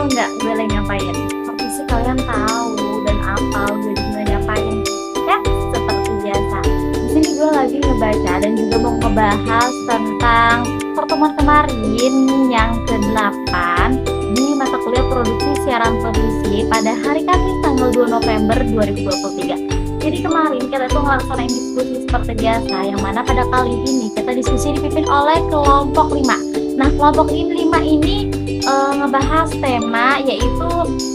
nggak gue lagi ngapain? Seperti sih kalian tahu dan apal gue juga ngapain. Ya, seperti biasa. Di sini gue lagi ngebaca dan juga mau ngebahas tentang pertemuan kemarin yang ke-8 di mata kuliah produksi siaran televisi pada hari Kamis tanggal 2 November 2023. Jadi kemarin kita tuh ngelaksanain diskusi seperti biasa, yang mana pada kali ini kita diskusi dipimpin oleh kelompok 5. Nah, kelompok 5 ini ngebahas tema yaitu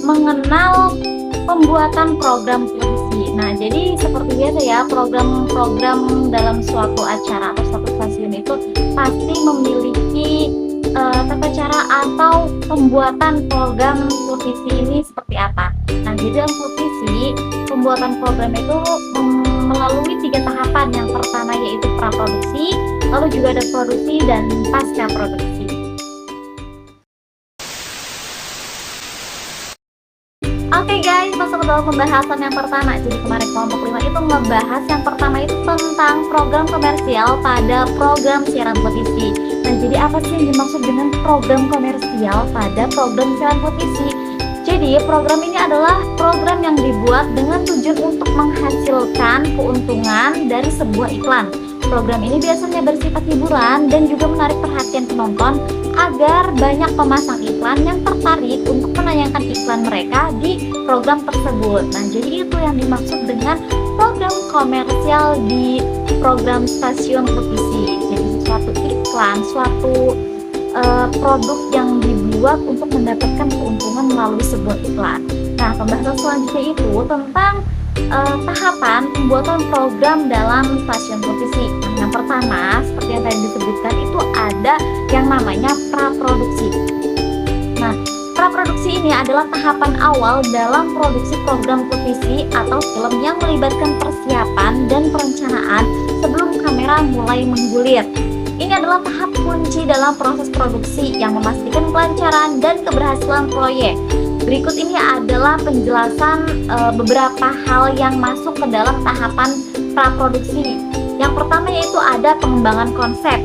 mengenal pembuatan program televisi. Nah, jadi seperti biasa ya, program-program dalam suatu acara atau suatu stasiun itu pasti memiliki tata cara atau pembuatan program televisi ini seperti apa. Nah, jadi dalam televisi pembuatan program itu melalui 3 tahapan. Yang pertama yaitu praproduksi, lalu juga ada produksi dan pasca produksi. Oke guys, masuk ke dalam pembahasan yang pertama. Jadi kemarin kelompok 5 itu ngebahas yang pertama itu tentang program komersial pada program siaran televisi. Nah, jadi apa sih yang dimaksud dengan program komersial pada program siaran televisi? Jadi program ini adalah program yang dibuat dengan tujuan untuk menghasilkan keuntungan dari sebuah iklan. Program ini biasanya bersifat hiburan dan juga menarik perhatian penonton agar banyak pemasang iklan yang tertarik untuk menayangkan iklan mereka di program tersebut. Nah, jadi itu yang dimaksud dengan program komersial di program stasiun televisi. Jadi suatu iklan, suatu produk yang dibuat untuk mendapatkan keuntungan melalui sebuah iklan. Nah, pembahasan selanjutnya itu tentang tahapan pembuatan program dalam stasiun televisi. Nah, yang pertama, seperti yang tadi disebutkan, itu ada yang namanya praproduksi. Nah, praproduksi ini adalah tahapan awal dalam produksi program televisi atau film yang melibatkan persiapan dan perencanaan sebelum kamera mulai menggulir. Ini adalah tahap kunci dalam proses produksi yang memastikan kelancaran dan keberhasilan proyek. Berikut ini adalah penjelasan beberapa hal yang masuk ke dalam tahapan praproduksi. Yang pertama yaitu ada pengembangan konsep.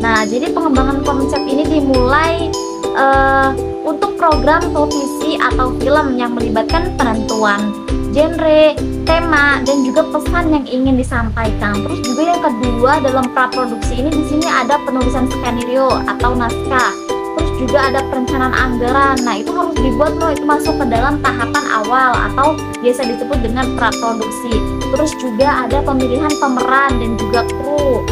Nah, jadi pengembangan konsep ini dimulai untuk program televisi atau film yang melibatkan penentuan genre, tema, dan juga pesan yang ingin disampaikan. Terus juga yang kedua dalam praproduksi ini di sini ada penulisan skenario atau naskah. Terus juga ada perencanaan anggaran. Nah, itu harus dibuat loh, itu masuk ke dalam tahapan awal atau biasa disebut dengan praproduksi. Terus juga ada pemilihan pemeran dan juga kru.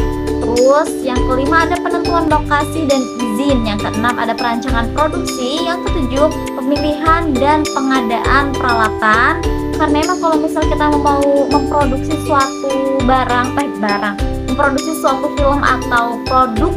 Terus yang kelima ada penentuan lokasi dan izin. Yang keenam ada perancangan produksi. Yang ketujuh pemilihan dan pengadaan peralatan. Karena emang kalau misalnya kita mau memproduksi suatu memproduksi suatu film atau produk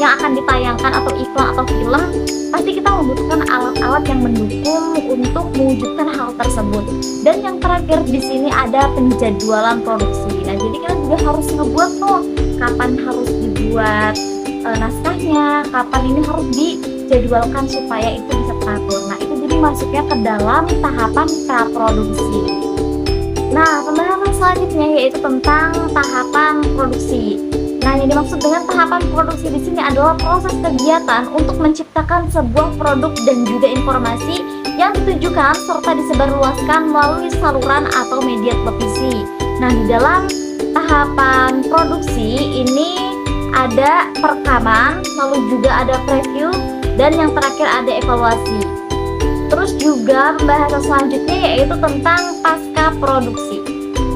yang akan ditayangkan atau iklan atau film, pasti kita membutuhkan alat-alat yang mendukung untuk mewujudkan hal tersebut. Dan yang terakhir di sini ada penjadwalan produksi. Nah, jadi kita juga harus ngebuat tuh kapan harus dibuat naskahnya, kapan ini harus dijadwalkan supaya itu bisa teratur. Nah, itu jadi masuknya ke dalam tahapan praproduksi. Nah, pembahasan selanjutnya yaitu tentang tahapan produksi. Nah, yang dimaksud dengan tahapan produksi di sini adalah proses kegiatan untuk menciptakan sebuah produk dan juga informasi yang ditujukan serta disebarluaskan melalui saluran atau media televisi. Nah, di dalam tahapan produksi ini ada perekaman, lalu juga ada preview, dan yang terakhir ada evaluasi. Terus juga pembahasan selanjutnya yaitu tentang pasca produksi.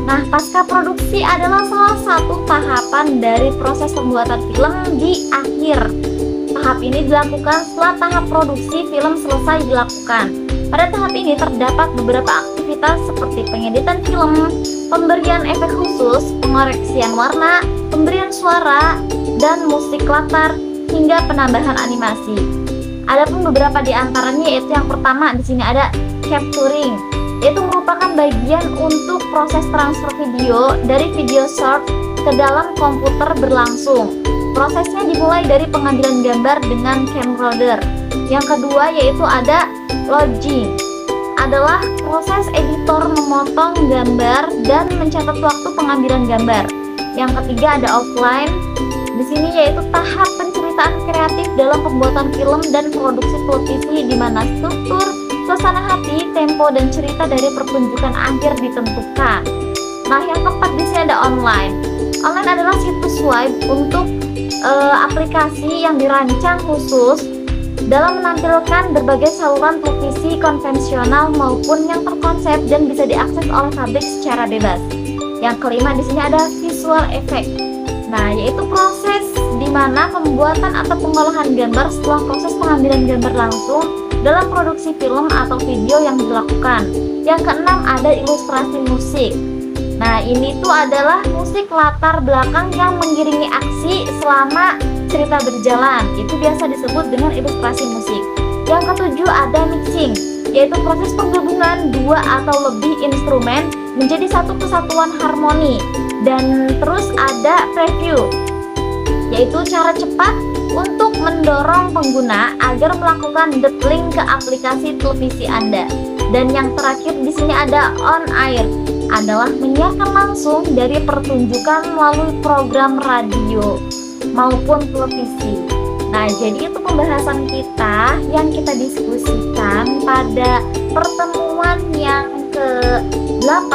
Nah, pasca produksi adalah salah satu tahapan dari proses pembuatan film di akhir. Tahap ini dilakukan setelah tahap produksi film selesai dilakukan. Pada tahap ini terdapat beberapa aktivitas seperti pengeditan film, pemberian efek khusus, pengoreksian warna, pemberian suara dan musik latar, hingga penambahan animasi. Adapun beberapa di antaranya yaitu yang pertama di sini ada capturing, yaitu merupakan bagian untuk proses transfer video dari video short ke dalam komputer berlangsung. Prosesnya dimulai dari pengambilan gambar dengan camcorder. Yang kedua yaitu ada logging, adalah proses editor memotong gambar dan mencatat waktu pengambilan gambar. Yang ketiga ada offline. Di sini yaitu tahap penceritaan kreatif dalam pembuatan film dan produksi televisi, di mana struktur, suasana hati, tempo, dan cerita dari pertunjukan akhir ditentukan. Nah, yang keempat di sini ada online. Online adalah situs web untuk aplikasi yang dirancang khusus dalam menampilkan berbagai saluran televisi konvensional maupun yang terkonsep dan bisa diakses oleh publik secara bebas. Yang kelima di sini ada visual effect. Nah, yaitu proses di mana pembuatan atau pengolahan gambar setelah proses pengambilan gambar langsung dalam produksi film atau video yang dilakukan. Yang keenam ada ilustrasi musik. Nah, ini tuh adalah musik latar belakang yang mengiringi aksi selama cerita berjalan. Itu biasa disebut dengan ilustrasi musik. Yang ketujuh ada mixing, yaitu proses penggabungan dua atau lebih instrumen menjadi satu kesatuan harmoni. Dan terus ada preview, yaitu cara cepat untuk mendorong pengguna agar melakukan deepling ke aplikasi televisi Anda. Dan yang terakhir di sini ada on air, adalah menyiarkan langsung dari pertunjukan melalui program radio maupun televisi. Nah, jadi itu pembahasan kita yang kita diskusikan pada pertemuan yang ke-8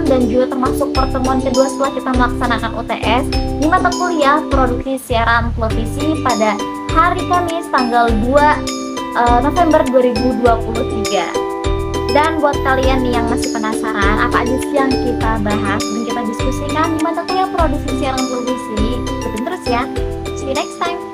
dan juga termasuk pertemuan kedua setelah kita melaksanakan UTS di mata kuliah produksi siaran televisi pada hari Kamis tanggal 2 November 2023. Dan buat kalian nih yang masih penasaran apa aja sih yang kita bahas dan kita diskusikan di mata kuliah produksi siaran televisi, ikutin terus ya. See you next time.